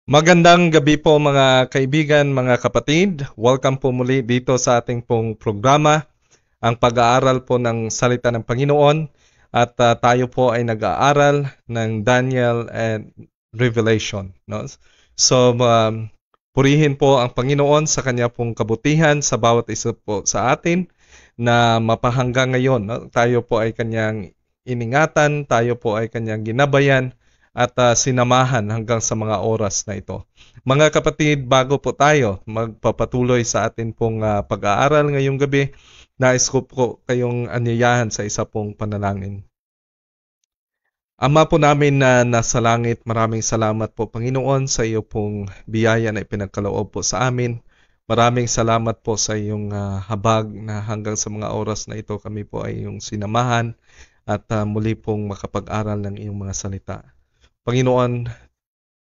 Magandang gabi po mga kaibigan, mga kapatid. Welcome po muli dito sa ating pong programa, ang pag-aaral po ng salita ng Panginoon. At tayo po ay nag-aaral ng Daniel and Revelation. No? So, purihin po ang Panginoon sa kanya pong kabutihan sa bawat isa po sa atin na mapahanggang ngayon. No? Tayo po ay kanyang iningatan, tayo po ay kanyang ginabayan, at sinamahan hanggang sa mga oras na ito. Mga kapatid, bago po tayo magpapatuloy sa atin pong pag-aaral ngayong gabi, nais ko po kayong anyayahan sa isa pong panalangin. Ama po namin na nasa langit, maraming salamat po Panginoon sa iyo pong biyaya na ipinagkaloob po sa amin. Maraming salamat po sa iyong habag na hanggang sa mga oras na ito kami po ay iyong sinamahan at muli pong makapag-aral ng iyong mga salita. Panginoon,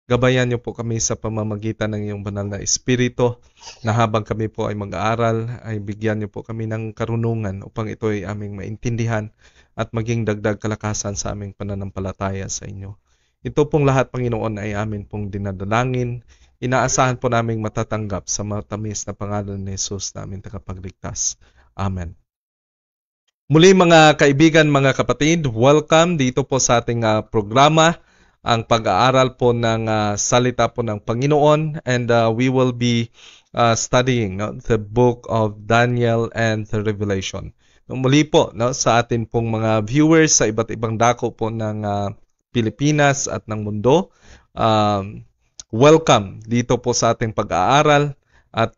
gabayan niyo po kami sa pamamagitan ng iyong banal na Espiritu na habang kami po ay mag-aaral, ay bigyan niyo po kami ng karunungan upang ito ay aming maintindihan at maging dagdag kalakasan sa aming pananampalataya sa inyo. Ito pong lahat, Panginoon, ay amin pong dinadalangin. Inaasahan po naming matatanggap sa matamis na pangalan ni Jesus namin tagapagligtas. Amen. Muli mga kaibigan, mga kapatid, welcome dito po sa ating programa, ang pag-aaral po ng salita po ng Panginoon, and we will be studying the book of Daniel and the Revelation. Muli po sa atin pong mga viewers sa iba't ibang dako po ng Pilipinas at ng mundo, welcome dito po sa ating pag-aaral at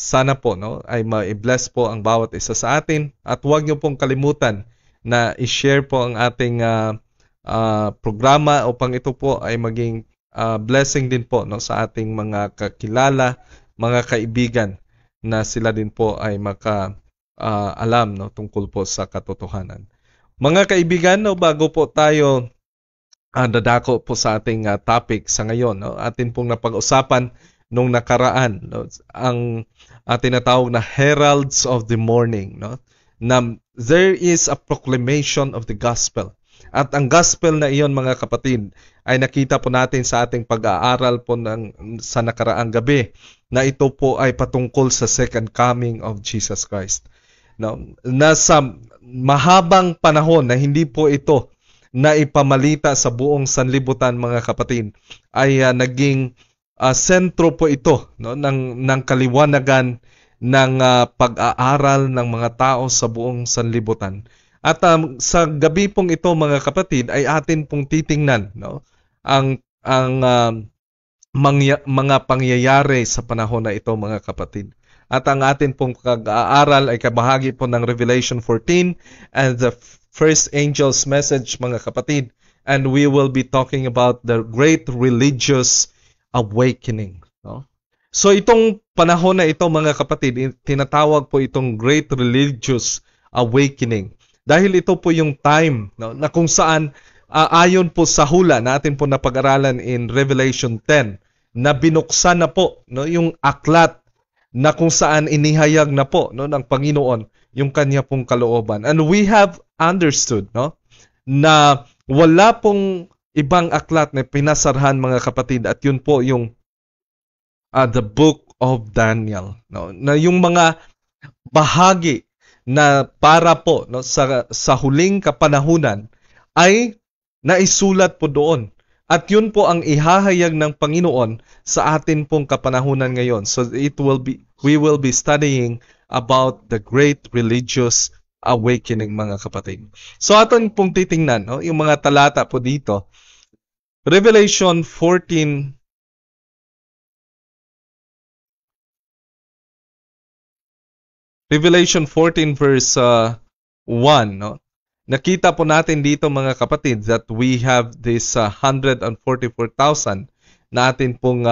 sana po ay ma-bless po ang bawat isa sa atin, at huwag niyo pong kalimutan na i-share po ang ating programa upang ito po ay maging blessing din po sa ating mga kakilala, mga kaibigan, na sila din po ay alam tungkol po sa katotohanan. Mga kaibigan, bago po tayo dadako po sa ating topic sa ngayon, atin pong napag-usapan nung nakaraan ang tinatawag na heralds of the morning, na there is a proclamation of the gospel. At ang gospel na iyon, mga kapatid, ay nakita po natin sa ating pag-aaral po sa nakaraang gabi na ito po ay patungkol sa second coming of Jesus Christ. No? Nasa mahabang panahon na hindi po ito na ipamalita sa buong sanlibutan, mga kapatid, ay naging sentro po ito, no, ng kaliwanagan ng pag-aaral ng mga tao sa buong sanlibutan. At sa gabi pong ito, mga kapatid, ay atin pong titingnan, no, ang mga pangyayari sa panahon na ito, mga kapatid. At ang atin pong pag-aaral ay kabahagi po ng Revelation 14 and the first angel's message, mga kapatid. And we will be talking about the great religious awakening. No? So itong panahon na ito, mga kapatid, tinatawag po itong great religious awakening. Dahil ito po yung time, no, na kung saan ayon po sa hula na atin po napag-aralan in Revelation 10, na binuksan na po, no, yung aklat na kung saan inihayag na po, no, ng Panginoon yung kanya pong kalooban. And we have understood, no, na wala pong ibang aklat na pinasarhan, mga kapatid, at yun po yung the book of Daniel, no, na yung mga bahagi na para po, no, sa huling kapanahunan ay naisulat po doon. At yun po ang ihahayag ng Panginoon sa atin pong kapanahunan ngayon. So we will be studying about the great religious awakening, mga kapatid. So atin pong titingnan, no, yung mga talata po dito. Revelation 14 verse 1, no? Nakita po natin dito, mga kapatid, that we have this 144,000 na atin pong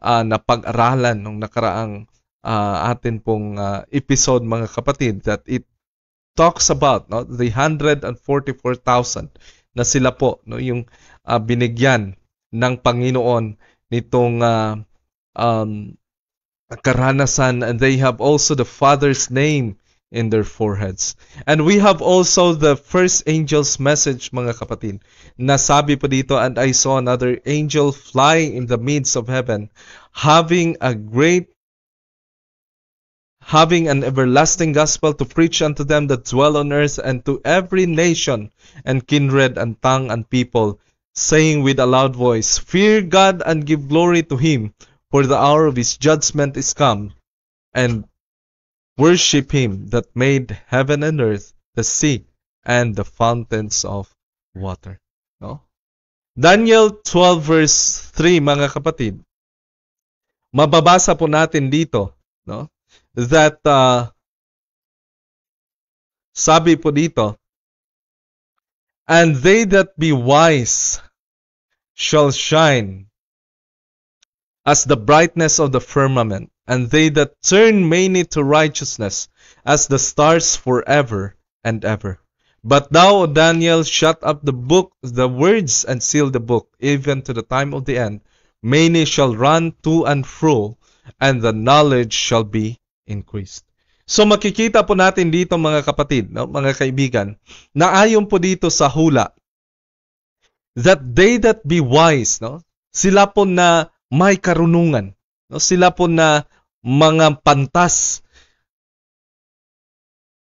napag-aralan nung nakaraang atin pong episode, mga kapatid, that it talks about, no, the 144,000 na sila po, no, yung binigyan ng Panginoon nitong karanasan, and they have also the Father's name in their foreheads. And we have also the first angel's message, mga kapatid, na sabi po dito, and I saw another angel fly in the midst of heaven, having an everlasting gospel to preach unto them that dwell on earth, and to every nation and kindred and tongue and people, saying with a loud voice, Fear God and give glory to him, for the hour of his judgment is come, and worship him that made heaven and earth, the sea, and the fountains of water. No? Daniel 12 verse 3, mga kapatid. Mababasa po natin dito, no, that sabi po dito, and they that be wise shall shine as the brightness of the firmament, and they that turn many to righteousness as the stars forever and ever. But thou, O Daniel, shut up the book, the words, and seal the book, even to the time of the end. Many shall run to and fro, and the knowledge shall be increased. So makikita po natin dito, mga kapatid, no, mga kaibigan, na ayon po dito sa hula, that they that be wise, no, sila po na may karunungan, no, sila po na mga pantas,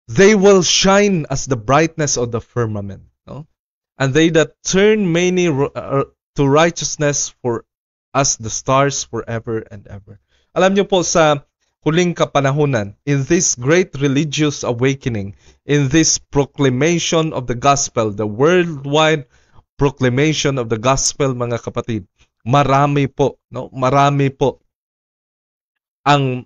they will shine as the brightness of the firmament, no? And they that turn many to righteousness for as the stars forever and ever. Alam niyo po, sa huling kapanahunan, in this great religious awakening, in this proclamation of the gospel, the worldwide proclamation of the gospel, mga kapatid, marami po, no? Marami po ang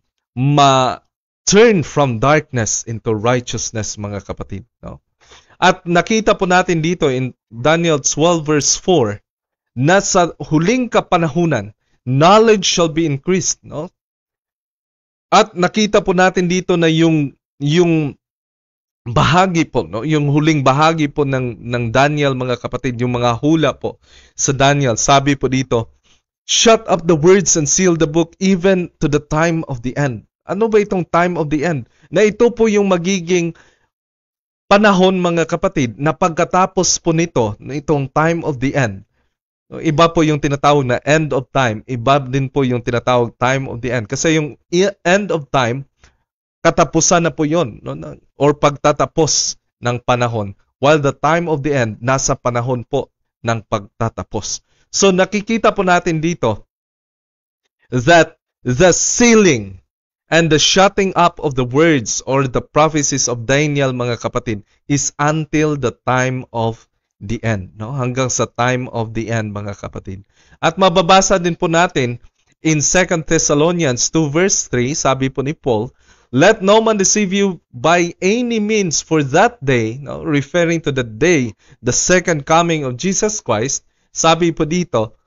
turn from darkness into righteousness, mga kapatid, no? At nakita po natin dito in Daniel 12 verse 4 na sa huling kapanahunan, knowledge shall be increased, no? At nakita po natin dito na yung bahagi po, no, yung huling bahagi po ng Daniel, mga kapatid, yung mga hula po sa Daniel, sabi po dito, shut up the words and seal the book even to the time of the end. Ano ba itong time of the end? Na ito po yung magiging panahon, mga kapatid, na pagkatapos po nitong time of the end. Iba po yung tinatawag na end of time, iba din po yung tinatawag time of the end. Kasi yung end of time, katapusan na po yun, no? Or pagtatapos ng panahon. While the time of the end, nasa panahon po ng pagtatapos. So nakikita po natin dito that the sealing and the shutting up of the words or the prophecies of Daniel, mga kapatid, is until the time of the end. No? Hanggang sa time of the end, mga kapatid. At mababasa din po natin in 2 Thessalonians 2 verse 3, sabi po ni Paul, "Let no man deceive you by any means, for that day," no, referring to the day, the second coming of Jesus Christ, sabi po dito,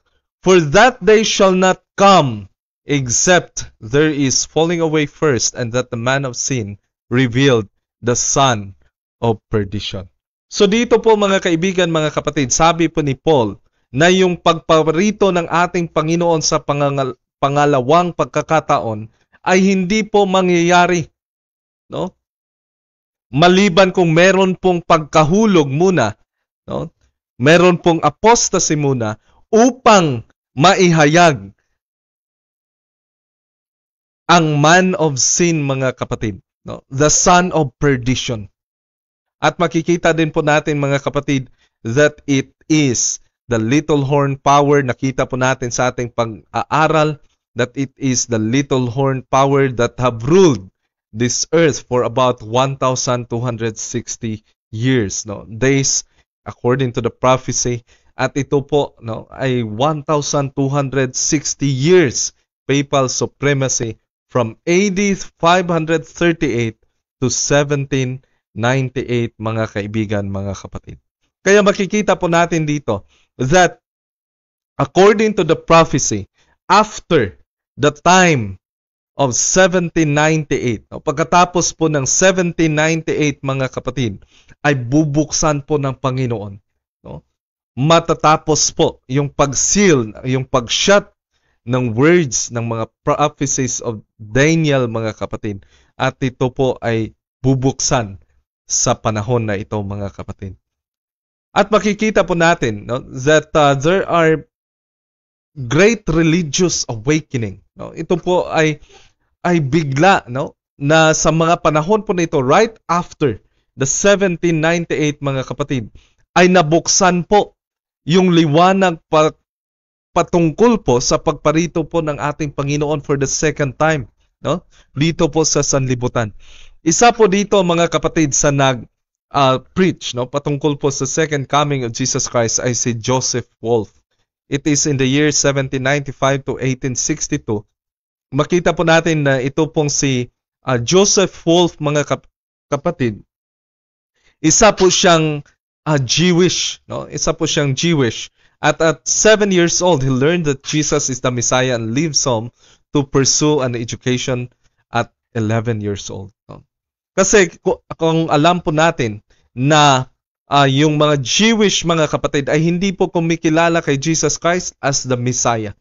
"For that day shall not come, except there is falling away first, and that the man of sin revealed, the son of perdition." So dito po, mga kaibigan, mga kapatid, sabi po ni Paul na yung pagparito ng ating Panginoon sa pangalawang pagkakataon ay hindi po mangyayari, no? Maliban kung meron pong pagkahulog muna, no? Meron pong apostasy muna upang maihayag ang man of sin, mga kapatid, no? The son of perdition. At makikita din po natin, mga kapatid, that it is the little horn power. Nakita po natin sa ating pag-aaral that it is the little horn power that have ruled this earth for about 1,260 years, no? Days according to the prophecy. At ito po, no, ay 1,260 years papal supremacy from AD 538 to 1798, mga kaibigan, mga kapatid. Kaya makikita po natin dito that according to the prophecy, after the time of 1798, pagkatapos po ng 1798, mga kapatid, ay bubuksan po ng Panginoon, no? Matatapos po yung pag-seal, yung pag-shut ng words ng mga prophecies of Daniel, mga kapatid. At ito po ay bubuksan sa panahon na ito, mga kapatid. At makikita po natin, no, that there are great religious awakening. No? Ito po ay bigla, no, na sa mga panahon po nito, right after the 1798, mga kapatid, ay nabuksan po yung liwanag patungkol po sa pagparito po ng ating Panginoon for the second time, no? Dito po sa sanlibutan. Isa po dito, mga kapatid, sa preach, no, patungkol po sa second coming of Jesus Christ ay si Joseph Wolf. It is in the year 1795 to 1862. Makita po natin na ito pong si Joseph Wolf, mga kapatid. Isa po siyang Jewish, no? Isa po siyang Jewish. At 7 years old, he learned that Jesus is the Messiah and leaves home to pursue an education at 11 years old. No? Kasi kung alam po natin na yung mga Jewish, mga kapatid, ay hindi po kumikilala kay Jesus Christ as the Messiah.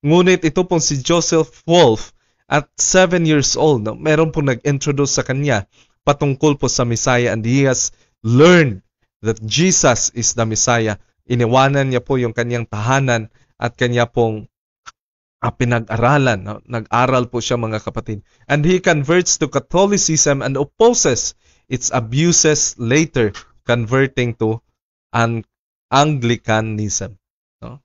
Ngunit ito pong si Joseph Wolf at 7 years old, no? Meron pong nag-introduce sa kanya patungkol po sa Messiah, and he has learned that Jesus is the Messiah. Iniwanan niya po yung kanyang tahanan at kanya pong pinag-aralan. No? Nag-aral po siya, mga kapatid. And he converts to Catholicism and opposes its abuses, later converting to Anglicanism. No?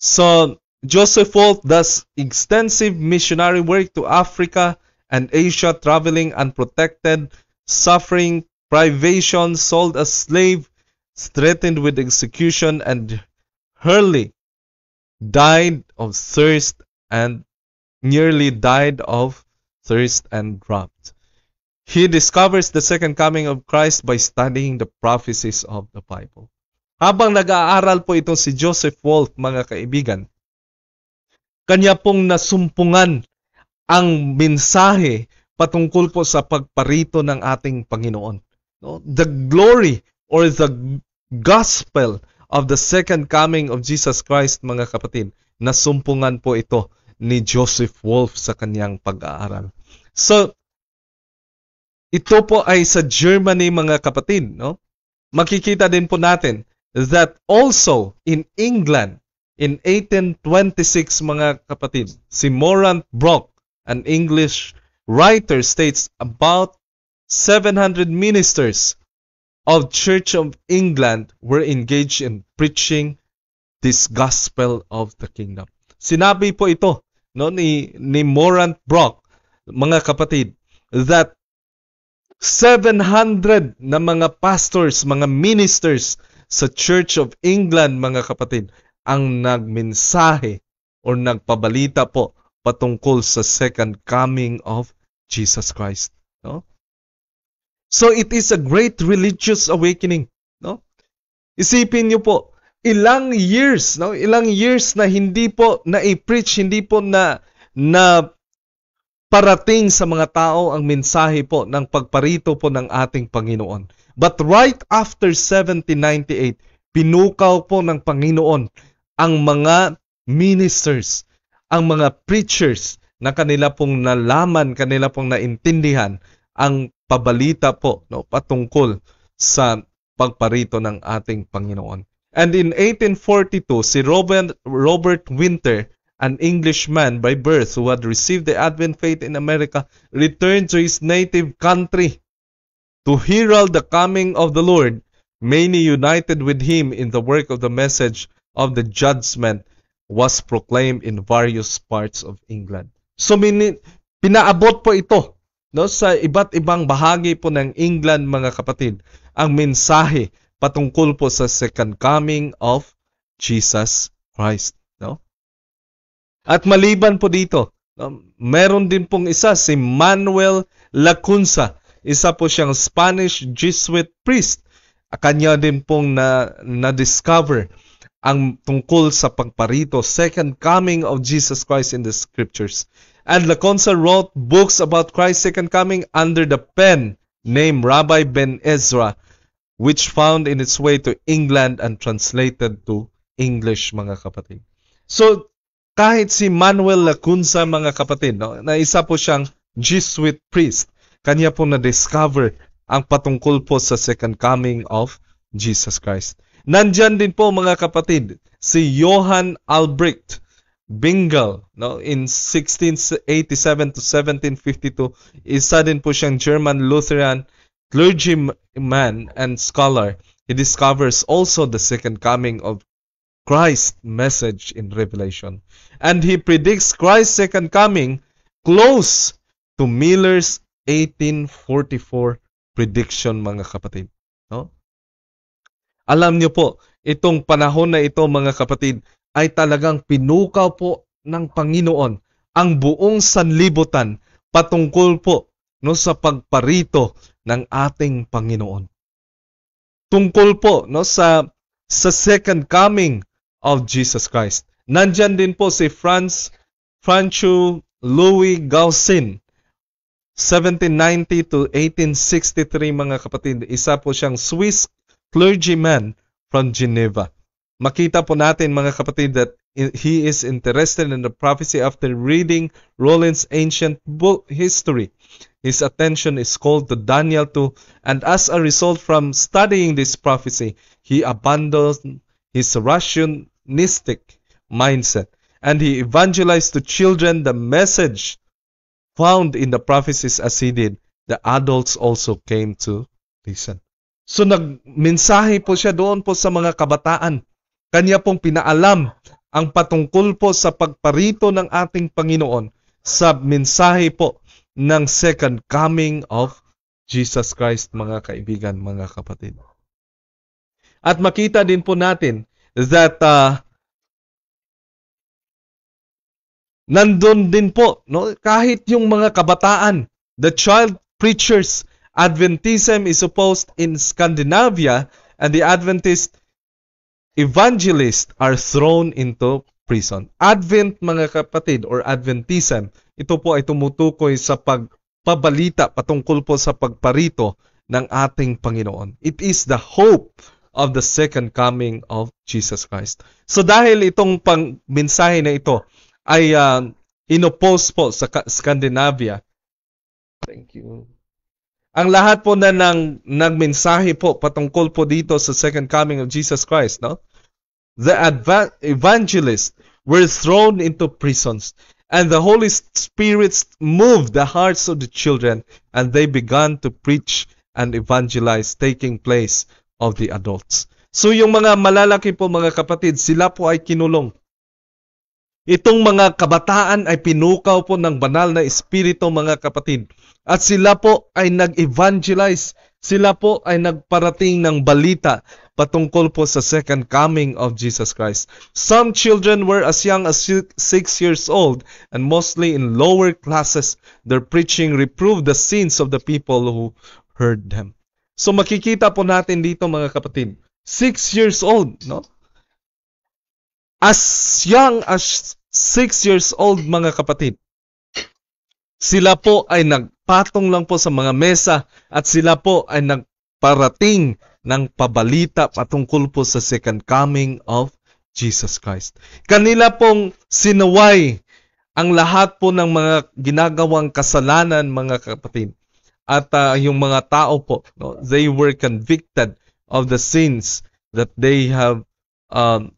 So, Joseph Wolf does extensive missionary work to Africa and Asia, traveling unprotected, suffering privation, sold as slave, threatened with execution, and nearly died of thirst and drought. He discovers the second coming of Christ by studying the prophecies of the Bible. Habang nag-aaral po itong si Joseph Wolf, mga kaibigan, kanya pong nasumpungan ang mensahe patungkol po sa pagparito ng ating Panginoon. No? The glory or the gospel of the second coming of Jesus Christ, mga kapatid, nasumpungan po ito ni Joseph Wolf sa kanyang pag-aaral. So, ito po ay sa Germany, mga kapatid, no? Makikita din po natin that also in England in 1826, mga kapatid, si Morant Brock, an English writer, states about 700 ministers of Church of England were engaged in preaching this gospel of the kingdom. Sinabi po ito, no, ni Morant Brock, mga kapatid, that 700 na mga pastors, mga ministers sa Church of England, mga kapatid, ang nagmensahe o nagpabalita po patungkol sa second coming of Jesus Christ, no? So it is a great religious awakening, no? Isipin niyo po, ilang years, no? Ilang years na hindi po na-preach, hindi po na parating sa mga tao ang mensahe po ng pagparito po ng ating Panginoon. But right after 1798, pinukaw po ng Panginoon ang mga ministers, ang mga preachers na kanila pong nalaman, kanila pong naintindihan ang pabalita po, no, patungkol sa pagparito ng ating Panginoon. And in 1842, si Robert Winter, an Englishman by birth who had received the Advent faith in America, returned to his native country to herald the coming of the Lord. Many united with him in the work of the message of the judgment was proclaimed in various parts of England. So pinaabot po ito, no, sa iba't ibang bahagi po ng England, mga kapatid, ang mensahe patungkol po sa second coming of Jesus Christ, no? At maliban po dito, meron din pong isa, si Manuel Lacunza. Isa po siyang Spanish Jesuit priest. Kanya din pong na-discover ang tungkol sa pagparito, second coming of Jesus Christ in the scriptures. And Lacunza wrote books about Christ's second coming under the pen named Rabbi Ben Ezra, which found in its way to England and translated to English, mga kapatid. So, kahit si Manuel Lacunza, mga kapatid, no, na isa po siyang Jesuit priest, kanya po na-discover ang patungkol po sa second coming of Jesus Christ. Nandyan din po, mga kapatid, si Johann Albrecht Bingel, no, in 1687 to 1752, isa din po siyang German Lutheran clergyman and scholar. He discovers also the second coming of Christ's message in Revelation. And he predicts Christ's second coming close to Miller's 1844 prediction, mga kapatid, no? Alam niyo po, itong panahon na ito, mga kapatid, ay talagang pinukaw po ng Panginoon ang buong sanlibutan patungkol po, no, sa pagparito ng ating Panginoon. Tungkol po, no, sa second coming of Jesus Christ. Nandyan din po si Francois Louis Gaussin, 1790 to 1863, mga kapatid. Isa po siyang Swiss clergyman from Geneva. Makita po natin, mga kapatid, that he is interested in the prophecy after reading Rollin's ancient book history. His attention is called to Daniel 2, and as a result from studying this prophecy, he abandoned his rationalistic mindset, and he evangelized to children the message found in the prophecies. As he did, the adults also came to listen. So nagmensahe po siya doon po sa mga kabataan. Kanya pong pinaalam ang patungkol po sa pagparito ng ating Panginoon sa mensahe po ng second coming of Jesus Christ, mga kaibigan, mga kapatid. At makita din po natin that nandun din po, no, kahit yung mga kabataan, the child preachers, Adventism is opposed in Scandinavia, and the Adventist evangelists are thrown into prison. Advent, mga kapatid, or Adventism, ito po ay tumutukoy sa pagpabalita patungkol po sa pagparito ng ating Panginoon. It is the hope of the second coming of Jesus Christ. So dahil itong mensahe na ito ay inopose po sa Scandinavia, thank you. Ang lahat po na nagmensahe po patungkol po dito sa second coming of Jesus Christ, no? The evangelists were thrown into prisons, and the Holy Spirit moved the hearts of the children, and they began to preach and evangelize, taking place of the adults. So yung mga malalaki po mga kapatid, sila po ay kinulong. Itong mga kabataan ay pinukaw po ng banal na espiritu mga kapatid. At sila po ay nag-evangelize. Sila po ay nagparating ng balita patungkol po sa second coming of Jesus Christ. Some children were as young as 6 years old, and mostly in lower classes. Their preaching reproved the sins of the people who heard them. So makikita po natin dito mga kapatid, 6 years old, no? As young as 6 years old mga kapatid, sila po ay nagpatong lang po sa mga mesa at sila po ay nagparating ng pabalita patungkol po sa second coming of Jesus Christ. Kanila pong sinuway ang lahat po ng mga ginagawang kasalanan mga kapatid. At yung mga tao po, no, they were convicted of the sins that they have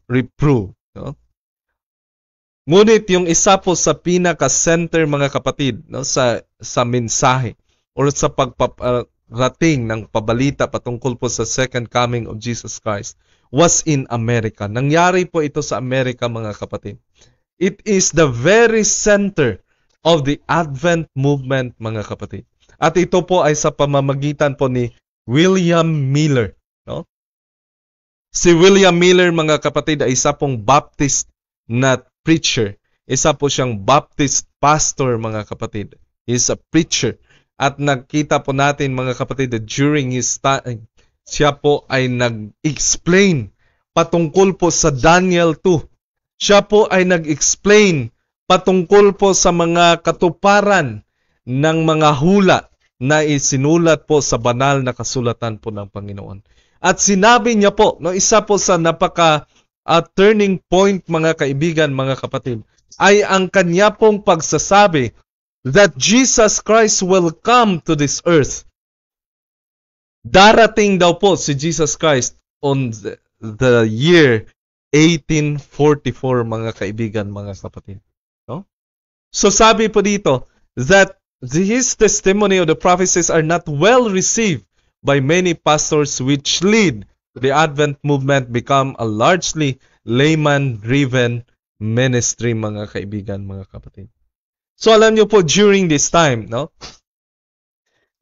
reproved. No? Ngunit yung isa po sa pinaka-center mga kapatid, no, sa mensahe or sa pagpaparating ng pabalita patungkol po sa second coming of Jesus Christ was in America. Nangyari po ito sa Amerika mga kapatid. It is the very center of the Advent movement mga kapatid. At ito po ay sa pamamagitan po ni William Miller. No? Si William Miller mga kapatid ay isa pong Baptist na preacher. Isa po siyang Baptist pastor mga kapatid. He is a preacher. At nakita po natin mga kapatid that during his time, siya po ay nag-explain patungkol po sa Daniel 2. Siya po ay nag-explain patungkol po sa mga katuparan ng mga hula na isinulat po sa banal na kasulatan po ng Panginoon. At sinabi niya po, no, isa po sa turning point mga kaibigan, mga kapatid, ay ang kanya pong pagsasabi that Jesus Christ will come to this earth. Darating daw po si Jesus Christ on the year 1844 mga kaibigan, mga kapatid. No? So sabi po dito that his testimony of the prophecies are not well received by many pastors, which lead the Advent movement become a largely layman-driven ministry mga kaibigan, mga kapatid. So alam niyo po during this time, no?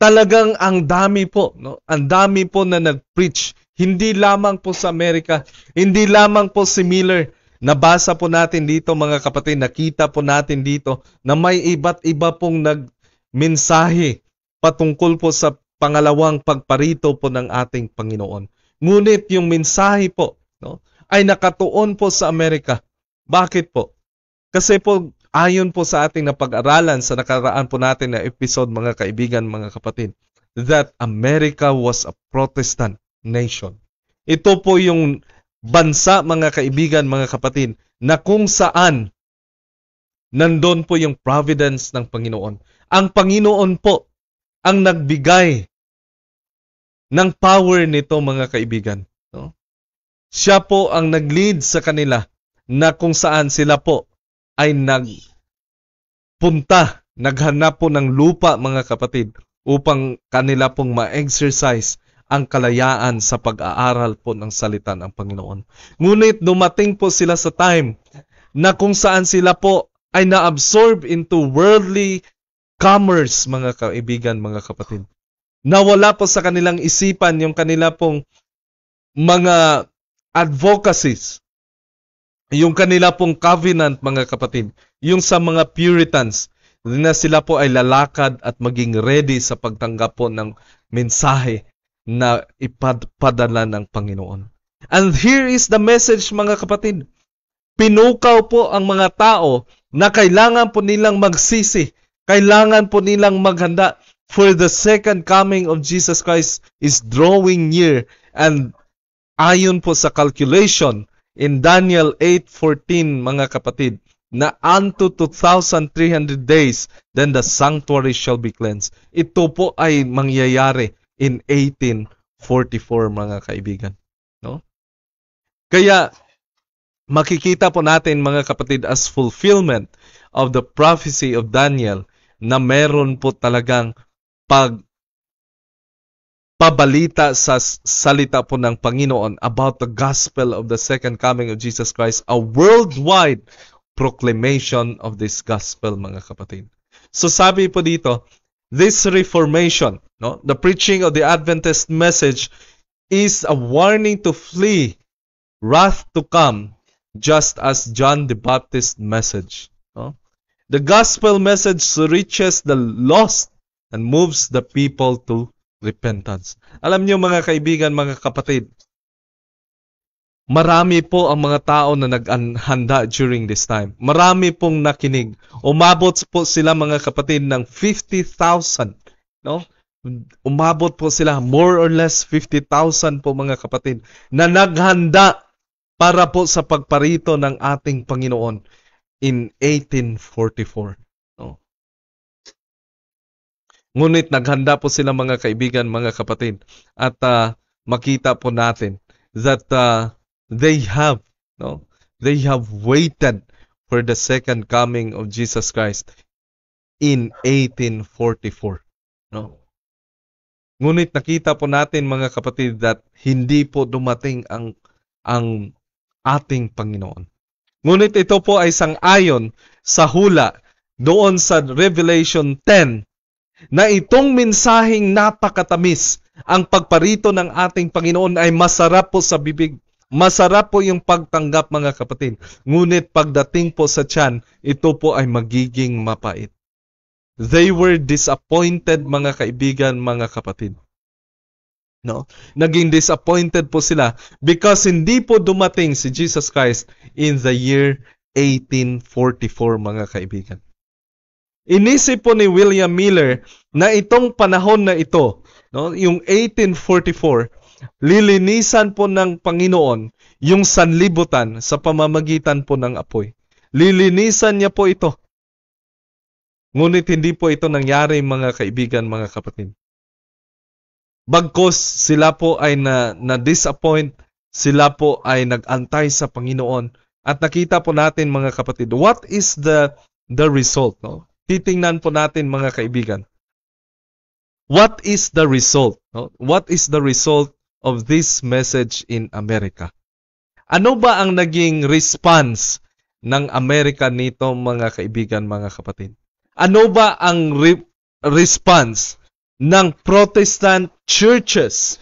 Talagang ang dami po, no? Ang dami po na nag-preach. Hindi lamang po sa Amerika, hindi lamang po si Miller. Nabasa po natin dito mga kapatid, nakita po natin dito na may iba't iba pong nagmensahe patungkol po sa pangalawang pagparito po ng ating Panginoon. Ngunit yung mensahe po, no, ay nakatuon po sa Amerika. Bakit po? Kasi po ayon po sa ating napag-aralan sa nakaraan po natin na episode mga kaibigan, mga kapatid, that America was a Protestant nation. Ito po yung bansa mga kaibigan, mga kapatid, na kung saan nandun po yung providence ng Panginoon. Ang Panginoon po ang nagbigay ng power nito mga kaibigan. No? Siya po ang nag-lead sa kanila na kung saan sila po ay nagpunta, naghanap po ng lupa mga kapatid upang kanila pong ma-exercise ang kalayaan sa pag-aaral po ng salita ng Panginoon. Ngunit dumating po sila sa time na kung saan sila po ay na-absorb into worldly commerce mga kaibigan, mga kapatid. Nawala po sa kanilang isipan yung kanila pong mga advocacies, yung kanila pong covenant mga kapatid, yung sa mga Puritans na sila po ay lalakad at maging ready sa pagtanggap po ng mensahe na ipadala ng Panginoon. And here is the message mga kapatid. Pinukaw po ang mga tao na kailangan po nilang magsisi, kailangan po nilang maghanda, for the second coming of Jesus Christ is drawing near. And ayon po sa calculation in Daniel 8:14 mga kapatid, na unto 2,300 days, then the sanctuary shall be cleansed. Ito po ay mangyayari in 1844, mga kaibigan. No? Kaya, makikita po natin, mga kapatid, as fulfillment of the prophecy of Daniel, na meron po talagang pabalita sa salita po ng Panginoon about the gospel of the second coming of Jesus Christ, a worldwide proclamation of this gospel, mga kapatid. So sabi po dito, this reformation, no, the preaching of the Adventist message is a warning to flee wrath to come, just as John the Baptist message. No? The gospel message reaches the lost and moves the people to repentance. Alam niyo, mga kaibigan, mga kapatid, marami po ang mga tao na naghanda during this time. Marami pong nakinig. Umabot po sila, mga kapatid, ng 50,000. No? Umabot po sila, more or less 50,000 po, mga kapatid, na naghanda para po sa pagparito ng ating Panginoon in 1844. No? Ngunit naghanda po sila, mga kaibigan, mga kapatid, at makita po natin that they have waited for the second coming of Jesus Christ in 1844. No? Ngunit nakita po natin, mga kapatid, that hindi po dumating ang ating Panginoon. Ngunit ito po ay sang-ayon sa hula doon sa Revelation 10 na itong mensaheng napakatamis, ang pagparito ng ating Panginoon ay masarap po sa bibig. Masarap po yung pagtanggap, mga kapatid. Ngunit pagdating po sa tiyan, ito po ay magiging mapait. They were disappointed, mga kaibigan, mga kapatid. No? Naging disappointed po sila because hindi po dumating si Jesus Christ in the year 1844, mga kaibigan. Inisip po ni William Miller na itong panahon na ito, no, yung 1844, lilinisan po ng Panginoon yung sanlibutan sa pamamagitan po ng apoy. Lilinisan niya po ito. Ngunit hindi po ito nangyari, mga kaibigan, mga kapatid. Bagkos sila po ay na-disappoint, sila po ay nag-antay sa Panginoon. At nakita po natin, mga kapatid, what is the result? No? Titingnan po natin, mga kaibigan. What is the result? No? What is the result of this message in America? Ano ba ang naging response ng Amerika nito, mga kaibigan, mga kapatid? Ano ba ang response ng Protestant churches,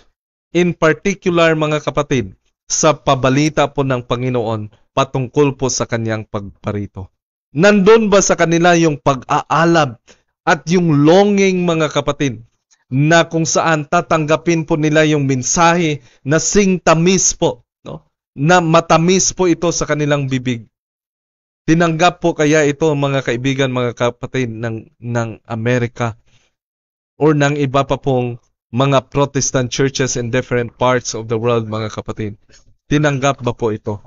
in particular, mga kapatid, sa pabalita po ng Panginoon patungkol po sa kanyang pagparito? Nandun ba sa kanila yung pag-aalab at yung longing, mga kapatid, na kung saan tatanggapin po nila yung mensahe na singtamis po, no? Na matamis po ito sa kanilang bibig? Tinanggap po kaya ito, mga kaibigan, mga kapatid, ng Amerika or ng iba pa pong mga Protestant churches in different parts of the world, mga kapatid? Tinanggap ba po ito?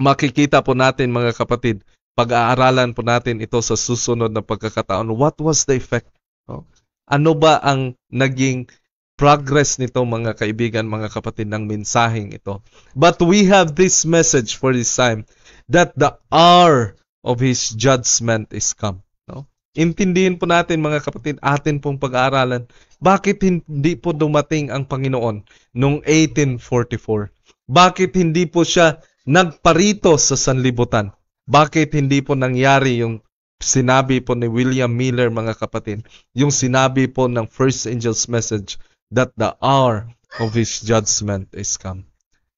Makikita po natin, mga kapatid, pag-aaralan po natin ito sa susunod na pagkakataon. What was the effect? No? Ano ba ang naging progress nito, mga kaibigan, mga kapatid, ng mensaheng ito? But we have this message for this time, that the hour of His judgment is come. No? Intindihin po natin, mga kapatid, atin pong pag-aaralan, bakit hindi po dumating ang Panginoon noong 1844? Bakit hindi po siya nagparito sa sanlibutan? Bakit hindi po nangyari yung sinabi po ni William Miller, mga kapatid, yung sinabi po ng first angel's message, that the hour of His judgment is come?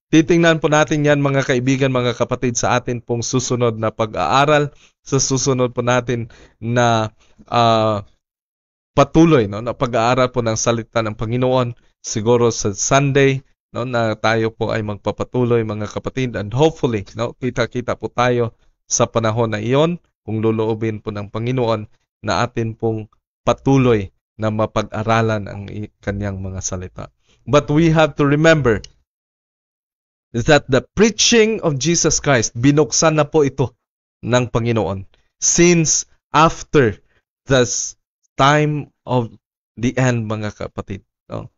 Titingnan po natin yan, mga kaibigan, mga kapatid, sa atin pong susunod na pag-aaral, sa susunod po natin na patuloy, no, na pag-aaral po ng salita ng Panginoon, siguro sa Sunday, no, na tayo po ay magpapatuloy, mga kapatid, and hopefully, no, kita-kita po tayo sa panahon na iyon, kung loloobin po ng Panginoon, na atin pong patuloy na mapag-aralan ang kanyang mga salita. But we have to remember that the preaching of Jesus Christ, binuksan na po ito ng Panginoon since after the time of the end, mga kapatid. No?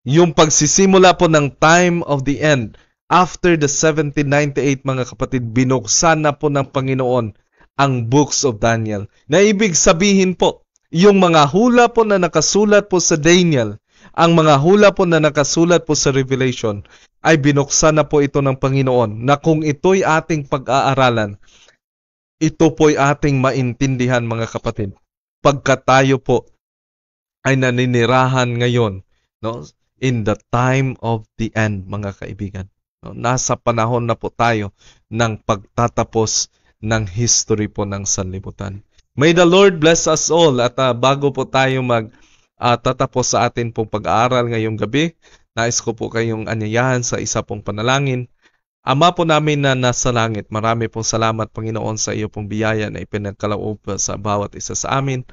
Yung pagsisimula po ng time of the end, after the 1798, mga kapatid, binuksan na po ng Panginoon ang books of Daniel. Na ibig sabihin po, yung mga hula po na nakasulat po sa Daniel, ang mga hula po na nakasulat po sa Revelation, ay binuksan na po ito ng Panginoon na kung ito'y ating pag-aaralan, ito po'y ating maintindihan, mga kapatid. Pagka tayo po ay naninirahan ngayon, no, in the time of the end, mga kaibigan. No, nasa panahon na po tayo ng pagtatapos ng history po ng sanlibutan. May the Lord bless us all. At bago po tayo tatapos sa atin pong pag-aaral ngayong gabi, nais ko po kayong anyayahan sa isa pong panalangin. Ama po namin na nasa langit, marami pong salamat, Panginoon, sa iyo pong biyaya na ipinagkaloob sa bawat isa sa amin.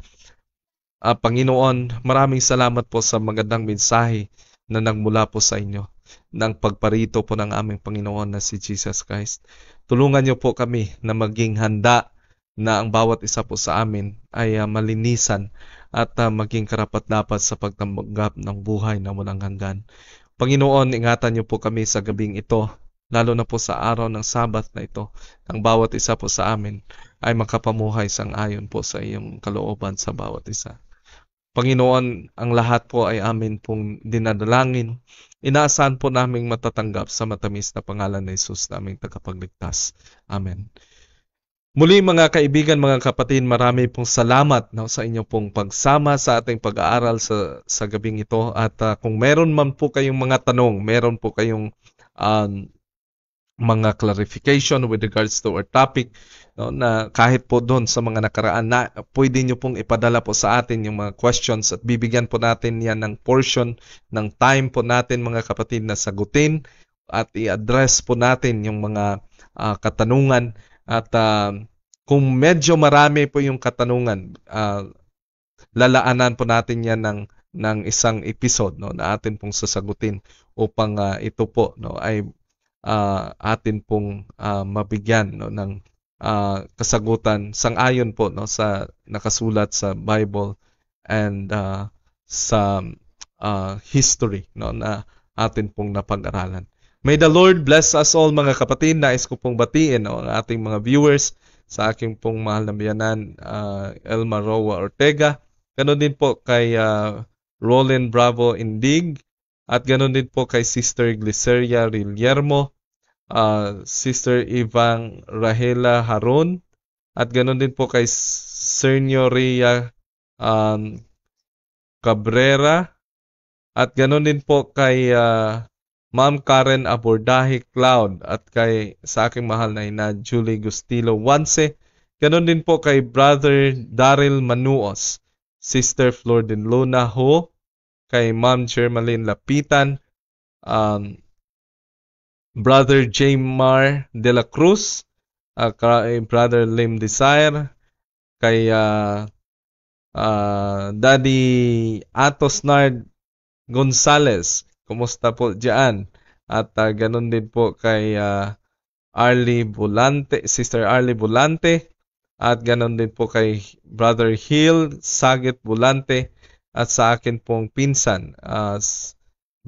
Panginoon, maraming salamat po sa magandang mensahe na nagmula po sa inyo ng pagparito po ng aming Panginoon na si Jesus Christ. Tulungan niyo po kami na maging handa na ang bawat isa po sa amin ay malinisan at maging karapat-dapat sa pagtanggap ng buhay na walang hanggan. Panginoon, ingatan niyo po kami sa gabing ito, lalo na po sa araw ng Sabat na ito. Ang bawat isa po sa amin ay makapamuhay sang-ayon po sa iyong kalooban sa bawat isa. Panginoon, ang lahat po ay amin pong dinadalangin. Inaasahan po naming matatanggap sa matamis na pangalan ni Jesus, naming tagapagligtas. Amen. Muli, mga kaibigan, mga kapatid, marami pong salamat sa inyo pong pagsama sa ating pag-aaral sa gabing ito. At kung meron man po kayong mga tanong, meron po kayong mga clarification with regards to our topic, na kahit po doon sa mga nakaraan, na pwede nyo pong ipadala po sa atin yung mga questions at bibigyan po natin yan ng portion ng time po natin, mga kapatid, na sagutin at i-address po natin yung mga katanungan. At kung medyo marami po yung katanungan, lalaanan po natin yan ng isang episode, na atin pong sasagutin upang ito po ay atin pong mabigyan ng kasagutan sang-ayon po sa nakasulat sa Bible and sa history na atin pong napag-aralan. May the Lord bless us all, mga kapatid. Nais ko pong batiin ang ating mga viewers sa aking pong mahal na biyanan, Elma Roa Ortega. Ganon din po kay Roland Bravo Indig. At ganon din po kay Sister Gliceria Rillermo, Sister Ivang Rahela Haron, at ganon din po kay Senyoria Cabrera, at ganon din po kay Ma'am Karen Abordahe Cloud, at sa aking mahal na ina Julie Gustilo Wanse. Ganon din po kay Brother Daryl Manuos, Sister Flor de Luna Ho, kay Ma'am Germaline Lapitan, Brother Jamar de la Cruz, kay Brother Lim Desire, kay Daddy Atos Nard Gonzales, kumusta po diyan? At ganun din po kay Arlie Bulante, Sister Arlie Bulante, at ganun din po kay Brother Hill Sagit Bulante, at sa akin pong pinsan,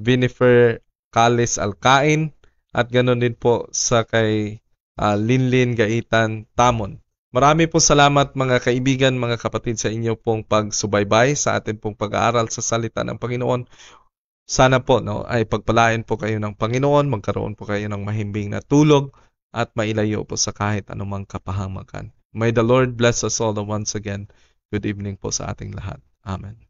Vinifer Calis Alcain, at ganun din po sa kay Linlin Gaitan Tamon. Marami po salamat, mga kaibigan, mga kapatid, sa inyo pong pagsubaybay sa atin pong pag-aaral sa salita ng Panginoon. Sana po ay pagpalain po kayo ng Panginoon, magkaroon po kayo ng mahimbing na tulog at mailayo po sa kahit anumang kapahamakan. May the Lord bless us all once again. Good evening po sa ating lahat. Amen.